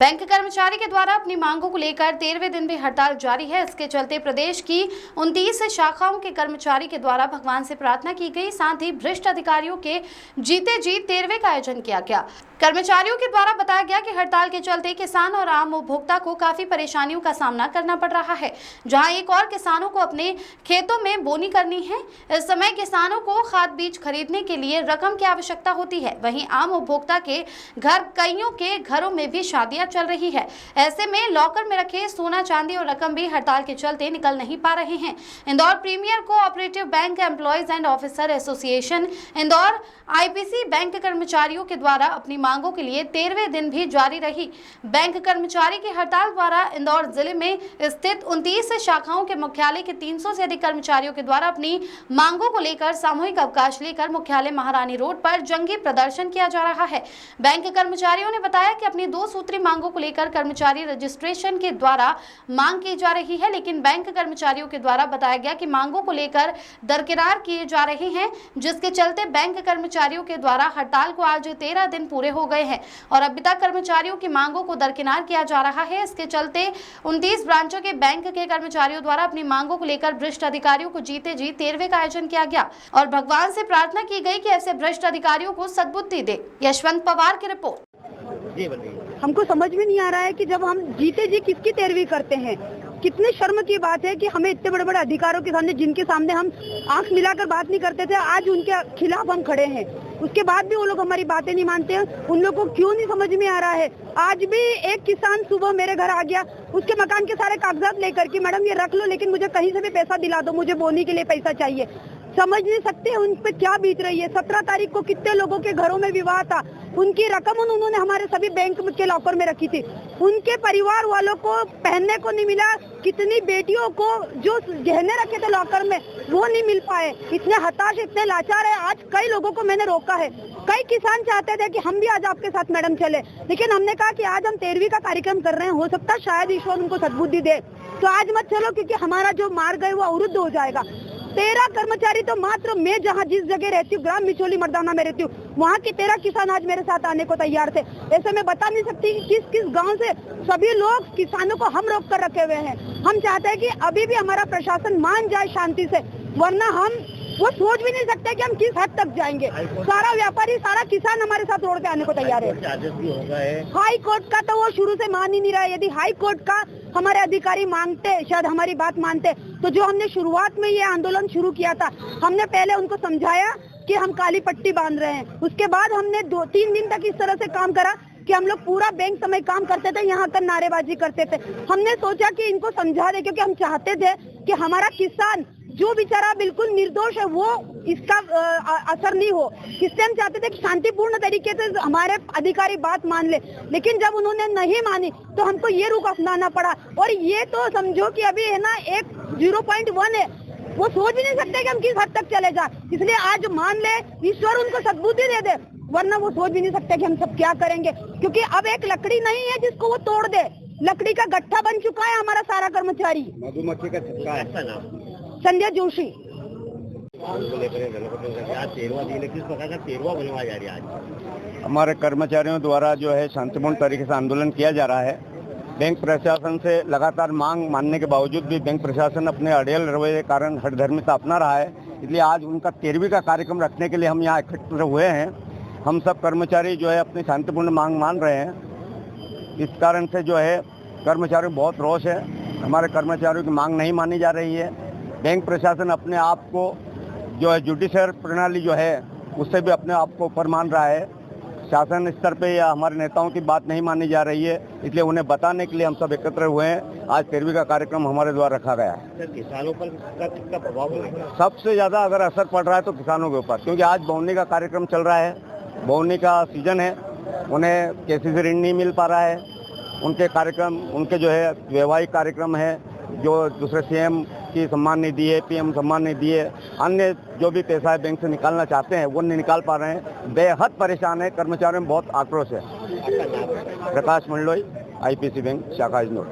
Bank कर्मचारी के द्वारा अपनी मांगों को लेकर 13वें दिन भी हड़ताल जारी है। इसके चलते प्रदेश की 29 शाखाओं के कर्मचारी के द्वारा भगवान से प्रार्थना की गई। साथ ही भ्रष्ट अधिकारियों के जीते जी 13वें का आयोजन किया गया। कर्मचारियों के द्वारा बताया गया कि हड़ताल के चलते किसान और आम उपभोक्ता को काफी परेशानियों का सामना करना पड़ रहा है। जहां एक और किसानों को अपने खेतों में बोनी करनी है। इस समय किसानों को खाद बीज खरीदने के लिए रकम की आवश्यकता होती है। वहीं आम उपभोक्ता के घर, कईयों के घरों में भी शादियां चल रही है। ऐसे में लॉकर में रखे सोना चांदी और रकम भी हड़ताल के चलते निकल नहीं पा रहे हैं। Indore premier cooperative bank employees and officer association Indore IPC bank कर्मचारियों के द्वारा अपनी मांगों के लिए 13वें दिन भी जारी रही। बैंक कर्मचारी की हड़ताल द्वारा इंदौर जिले में स्थित 29 शाखाओं के मुख्यालय के 300 से अधिक कर्मचारियों के द्वारा अपनी मांगों को लेकर सामूहिक अवकाश लेकर मुख्यालय महारानी रोड पर जंगी प्रदर्शन किया जा रहा है। बैंक कर्मचारियों ने बताया कि अपनी 2 सूत्री मांगों को लेकर कर्मचारी रजिस्ट्रेशन के द्वारा मांग की जा रही है, लेकिन बैंक कर्मचारियों के द्वारा बताया गया कि मांगों को लेकर दरकिनार किए जा रहे हैं, जिसके चलते बैंक कर्मचारियों के द्वारा हड़ताल को आज 13 दिन पूरे हो गए हैं और अभी तक कर्मचारियों की मांगों को दरकिनार किया जा रहा है। इसके चलते 29 ब्रांचों के बैंक के कर्मचारियों द्वारा अपनी मांगों को लेकर भ्रष्ट अधिकारियों को जीते जी 13वें का आयोजन किया गया और भगवान से प्रार्थना की गई कि ऐसे भ्रष्ट अधिकारियों को सद्बुद्धि दे। यशवंत पवार की रिपोर्ट। हमको समझ में नहीं आ रहा है कि जब हम जीते जी किसकी 13वीं करते हैं। कितने शर्म की बात है कि हमें इतने बड़े बड़े अधिकारों के सामने, जिनके सामने हम आंख मिलाकर बात नहीं करते थे, आज उनके खिलाफ हम खड़े हैं। उसके बाद भी वो लोग हमारी बातें नहीं मानते हैं। उन लोगों को क्यों नहीं समझ में आ रहा है। आज भी एक किसान सुबह मेरे घर आ गया, उसके मकान के सारे कागजात लेकर कि मैडम ये रख लो, लेकिन मुझे कहीं से भी पैसा दिला दो, मुझे बोनी के लिए पैसा चाहिए। समझ नहीं सकते उन पे क्या बीत रही है। 17 तारीख को कितने लोगों के घरों में विवाह था, उनकी रकम उन्होंने हमारे सभी बैंक के लॉकर में रखी थी, उनके परिवार वालों को पहनने को नहीं मिला। कितनी बेटियों को जो गहने रखे थे लॉकर में वो नहीं मिल पाए। इतने हताश, इतने लाचार है। आज कई लोगों को मैंने रोका है। कई किसान चाहते थे कि हम भी आज आपके साथ मैडम चले, लेकिन हमने कहा कि आज हम 13वीं का कार्यक्रम कर रहे हैं, हो सकता है शायद ईश्वर उनको सद्बुद्धि दे, तो आज मत चलो, क्योंकि हमारा जो मार्ग है वो अवरुद्ध हो जाएगा। 13 कर्मचारी तो मात्र मैं जहां जिस जगह रहती हूँ, ग्राम मिचोली मर्दाना में रहती हूँ, वहाँ के 13 किसान आज मेरे साथ आने को तैयार थे। ऐसे मैं बता नहीं सकती कि किस किस गांव से सभी लोग किसानों को हम रोक कर रखे हुए हैं। हम चाहते हैं कि अभी भी हमारा प्रशासन मान जाए शांति से, वरना हम वो सोच भी नहीं सकते कि हम किस हद तक जाएंगे। सारा व्यापारी, सारा किसान हमारे साथ रोड पे आने को तैयार है। हाई कोर्ट का तो वो शुरू से मान ही नहीं रहा है। यदि हाई कोर्ट का हमारे अधिकारी मांगते, शायद हमारी बात मानते, तो जो हमने शुरुआत में ये आंदोलन शुरू किया था, हमने पहले उनको समझाया कि हम काली पट्टी बांध रहे हैं। उसके बाद हमने 2-3 दिन तक इस तरह से काम करा कि हम लोग पूरा बैंक समय काम करते थे, यहाँ कर नारेबाजी करते थे। हमने सोचा कि इनको समझा दे, क्योंकि हम चाहते थे कि हमारा किसान जो बेचारा बिल्कुल निर्दोष है वो इसका असर नहीं हो। इसलिए हम चाहते थे कि शांतिपूर्ण तरीके से हमारे अधिकारी बात मान ले, लेकिन जब उन्होंने नहीं मानी तो हमको ये रुख अपनाना पड़ा। और ये तो समझो कि अभी है ना 0.1 है, वो सोच भी नहीं सकते कि हम किस हद तक चले जाए। इसलिए आज मान ले, ईश्वर उनको सद्बुद्धि दे दे, वरना वो सोच भी नहीं सकते कि हम सब क्या करेंगे। क्योंकि अब एक लकड़ी नहीं है जिसको वो तोड़ दे, लकड़ी का गट्ठा बन चुका है हमारा सारा कर्मचारी। मधुमक्खी का छक्का है। संजय जोशी। हमारे कर्मचारियों द्वारा जो है शांतिपूर्ण तरीके से आंदोलन किया जा रहा है। बैंक प्रशासन से लगातार मांग मानने के बावजूद भी बैंक प्रशासन अपने अड़ियल रवैये के कारण हठधर्मिता अपना रहा है। इसलिए आज उनका 13वीं का कार्यक्रम रखने के लिए हम यहाँ इकट्ठे हुए हैं। हम सब कर्मचारी जो है अपनी शांतिपूर्ण मांग मान रहे हैं। इस कारण से जो है कर्मचारियों को बहुत रोष है। हमारे कर्मचारियों की मांग नहीं मानी जा रही है। बैंक प्रशासन अपने आप को जो है जुडिशियल प्रणाली जो है उससे भी अपने आप को ऊपर मान रहा है। शासन स्तर पे या हमारे नेताओं की बात नहीं मानी जा रही है, इसलिए उन्हें बताने के लिए हम सब एकत्र हुए हैं। आज 13वीं का कार्यक्रम हमारे द्वारा रखा गया है। किसानों पर कितना प्रभाव होगा? सबसे ज्यादा अगर असर पड़ रहा है तो किसानों के ऊपर, क्योंकि आज बोवनी का कार्यक्रम चल रहा है, बोवनी का सीजन है, उन्हें केसीसी ऋण नहीं मिल पा रहा है। उनके कार्यक्रम, उनके जो है वैवाहिक कार्यक्रम है, जो दूसरे सीएम की सम्मान निधि है, पीएम सम्मान निधि है, अन्य जो भी पैसा है बैंक से निकालना चाहते हैं वो नहीं निकाल पा रहे हैं। बेहद परेशान है, कर्मचारियों में बहुत आक्रोश है। प्रकाश मंडलोई, आईपीसी बैंक शाखा इंदौर।